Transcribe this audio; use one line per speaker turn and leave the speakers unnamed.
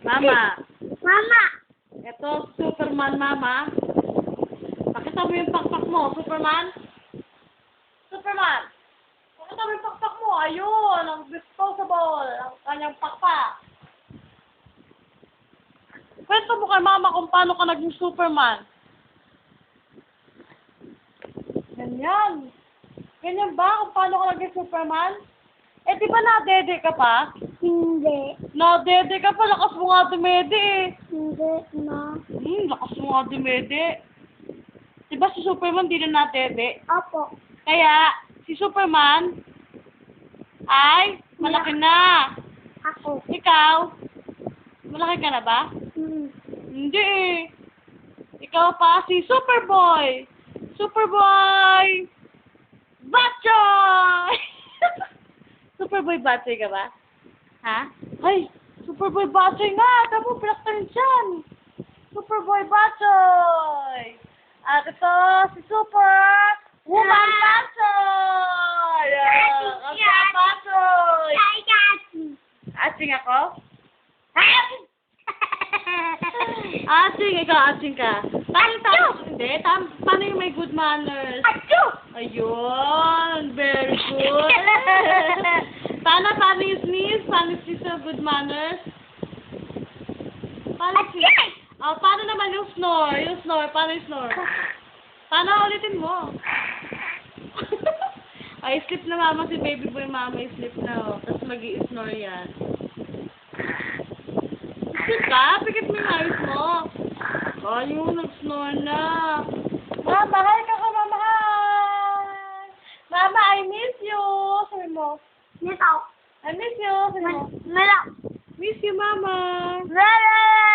Mama.
Mama.
Ito, Superman, Mama. Pakita mo yung pakpak mo, Superman. Superman. Pakita mo yung pakpak mo. Ayun, ang disposable. Ang kanyang pakpak. Kwento mo kay Mama kung paano ka naging Superman. Ganyan. Ganyan ba kung paano ka naging Superman? Eh, di ba na-dede ka pa?
Hindi.
Na-dede ka pa, lakas mo nga dumede eh.
Hindi na.
Lakas mo nga dumede. Di ba si Superman di na na-dede?
Opo.
Kaya, si Superman ay malaki na.
Ako.
Ikaw, malaki ka na ba? Hindi eh. Ikaw pa si Superboy. Superboy Batchoy! Superboy Batchoy ka ba? Ha? Ay, Superboy Batchoy nga! Tama, pinaktarin siyan. Superboy Batchoy! At ito, si Superwoman Batchoy! Ang Batchoy! Atsing ako? Atsing, ikaw, atsing ka. Paano yung may good manners? Ayun, very good. Paano yung sneeze? Paano yung sa good manners? Paano naman yung snore? Yung snore, paano yung snore? Paano ulitin mo? Ay, sleep na mama si baby boy mama, sleep na oh. Tapos mag-i-snore yan. Sleep ka? Pikit mo yung ayos mo. Ayun, nag-snore na. Mama, hi ka ka, mama, hi! Mama, I miss you! Sabi mo.
Nito.
I miss you! Sabi mo.
Melo.
Miss you, mama!
Melo.